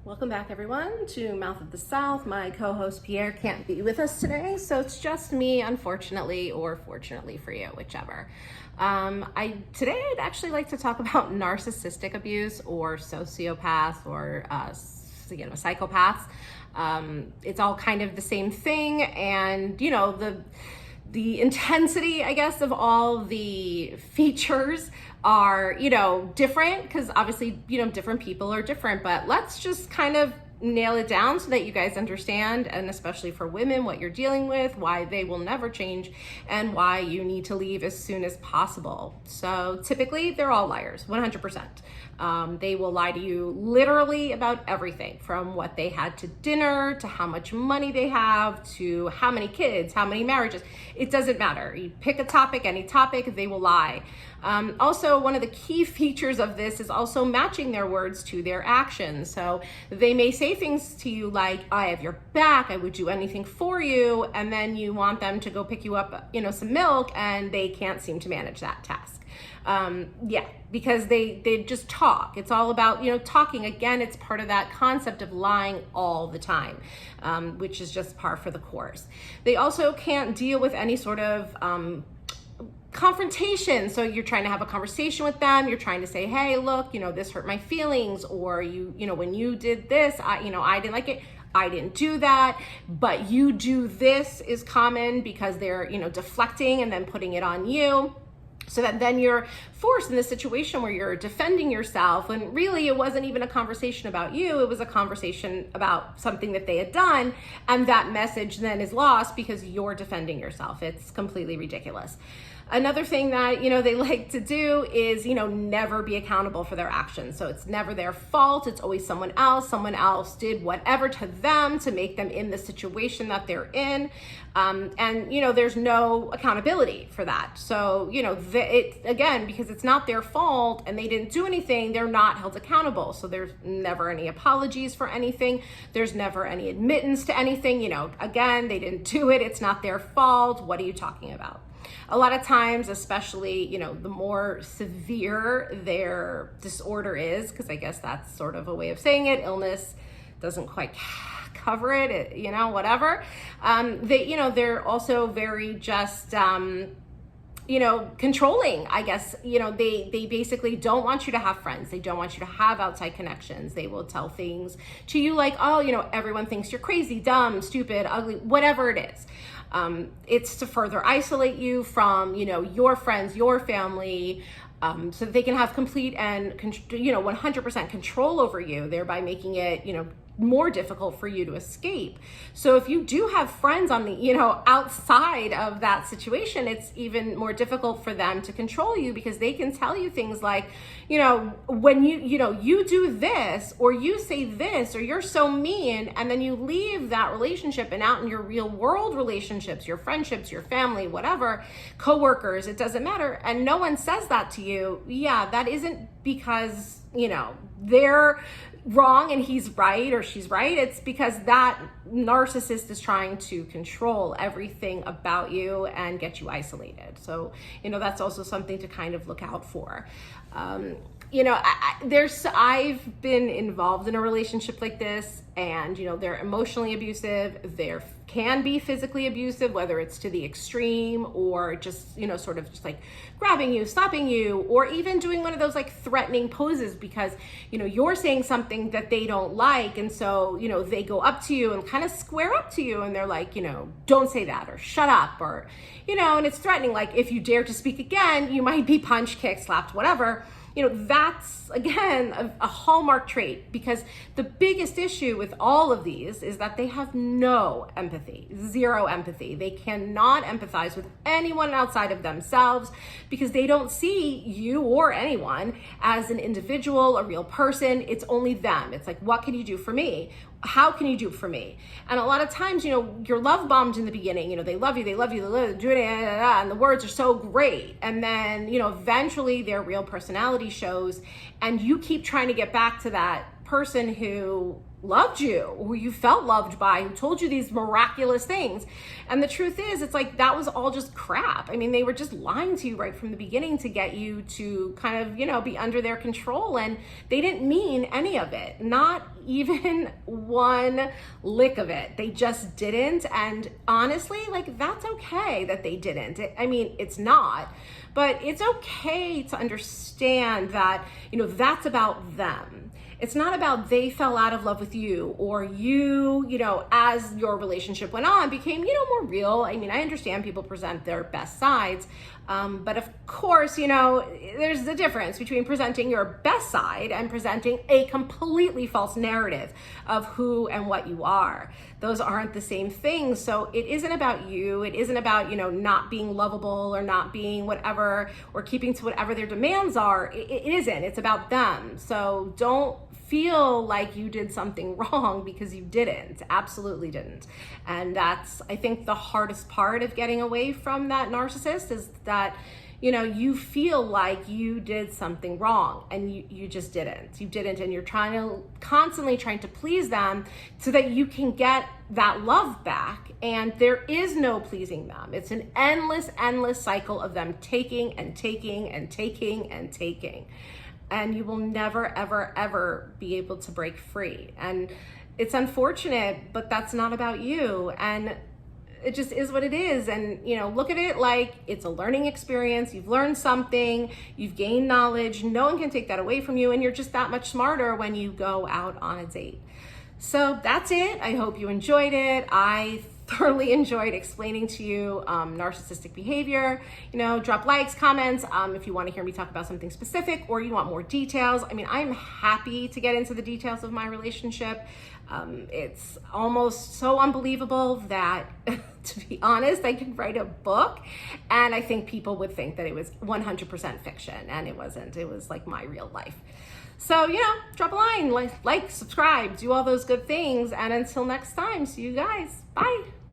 Welcome back, everyone, to Mouth of the South. My co-host Pierre can't be with us today, so it's just me, unfortunately, or fortunately for you, whichever. Today I'd actually like to talk about narcissistic abuse or sociopaths or psychopaths. It's all kind of the same thing, and the intensity, I guess, of all the features are, different because obviously, different people are different, but let's just kind of nail it down so that you guys understand, and especially for women, what you're dealing with, why they will never change, and why you need to leave as soon as possible. So typically, they're all liars, 100%. They will lie to you literally about everything, from what they had to dinner, to how much money they have, to how many kids, how many marriages. It doesn't matter. You pick a topic, any topic, they will lie. Also, one of the key features of this is also matching their words to their actions. So they may say things to you like, I have your back, I would do anything for you, and then you want them to go pick you up, some milk, and they can't seem to manage that task. Because they just talk. It's all about, talking. Again, it's part of that concept of lying all the time, which is just par for the course. They also can't deal with any sort of confrontation. So you're trying to have a conversation with them. You're trying to say, hey, look, this hurt my feelings, or when you did this, I didn't like it. I didn't do that, but you do this is common because they're, deflecting and then putting it on you. So that then you're forced in this situation where you're defending yourself, when really it wasn't even a conversation about you, it was a conversation about something that they had done, and that message then is lost because you're defending yourself. It's completely ridiculous. Another thing that, they like to do is, never be accountable for their actions. So it's never their fault. It's always someone else. Someone else did whatever to them to make them in the situation that they're in. There's no accountability for that. So, again, because it's not their fault and they didn't do anything, they're not held accountable. So there's never any apologies for anything. There's never any admittance to anything. Again, they didn't do it. It's not their fault. What are you talking about? A lot of times, especially, the more severe their disorder is, because I guess that's sort of a way of saying it, illness doesn't quite cover it, whatever. They're also very just, controlling, I guess. They basically don't want you to have friends. They don't want you to have outside connections. They will tell things to you like, oh, everyone thinks you're crazy, dumb, stupid, ugly, whatever it is. It's to further isolate you from, your friends, your family, so that they can have complete and, 100% control over you, thereby making it, more difficult for you to escape. So if you do have friends on the, outside of that situation, it's even more difficult for them to control you, because they can tell you things like, when you do this, or you say this, or you're so mean, and then you leave that relationship and out in your real world relationships, your friendships, your family, whatever, coworkers, it doesn't matter. And no one says that to you. Yeah, that isn't because, they're wrong and he's right or she's right. It's because that narcissist is trying to control everything about you and get you isolated. So, that's also something to kind of look out for. I've been involved in a relationship like this, and, they're emotionally abusive. They can be physically abusive, whether it's to the extreme or just, sort of just like grabbing you, stopping you, or even doing one of those like threatening poses because, you're saying something that they don't like. And so, they go up to you and kind of square up to you, and they're like, don't say that, or shut up, or, and it's threatening. Like, if you dare to speak again, you might be punched, kicked, slapped, whatever. That's, again, a hallmark trait, because the biggest issue with all of these is that they have no empathy, zero empathy. They cannot empathize with anyone outside of themselves, because they don't see you or anyone as an individual, a real person. It's only them. It's like, what can you do for me? How can you do it for me? And a lot of times, you're love bombed in the beginning. They love you, and the words are so great. And then, eventually their real personality shows, and you keep trying to get back to that person who loved you, who you felt loved by, who told you these miraculous things. And the truth is, it's like that was all just crap. I mean, they were just lying to you right from the beginning to get you to kind of, be under their control. And they didn't mean any of it, not even one lick of it. They just didn't. And honestly, like, that's okay that they didn't. It's not, but it's okay to understand that, that's about them. It's not about they fell out of love with you, or you, as your relationship went on, became, more real. I understand people present their best sides, but of course, there's the difference between presenting your best side and presenting a completely false narrative of who and what you are. Those aren't the same thing. So it isn't about you. It isn't about, not being lovable or not being whatever, or keeping to whatever their demands are. It isn't. It's about them. So don't feel like you did something wrong, because you didn't. Absolutely didn't. And that's, I think, the hardest part of getting away from that narcissist, is that you feel like you did something wrong, and you just didn't. You didn't, and you're constantly trying to please them so that you can get that love back. And there is no pleasing them. It's an endless cycle of them taking and taking and taking and taking. And you will never, ever, ever be able to break free. And it's unfortunate, but that's not about you. And it just is what it is. And, look at it like it's a learning experience. You've learned something, you've gained knowledge. No one can take that away from you. And you're just that much smarter when you go out on a date. So that's it. I hope you enjoyed it. I thoroughly enjoyed explaining to you narcissistic behavior. Drop likes, comments, if you want to hear me talk about something specific, or you want more details. I'm happy to get into the details of my relationship. It's almost so unbelievable that, to be honest, I could write a book, and I think people would think that it was 100% fiction, and it wasn't. It was like my real life. So, drop a line, like, subscribe, do all those good things. And until next time, see you guys. Bye.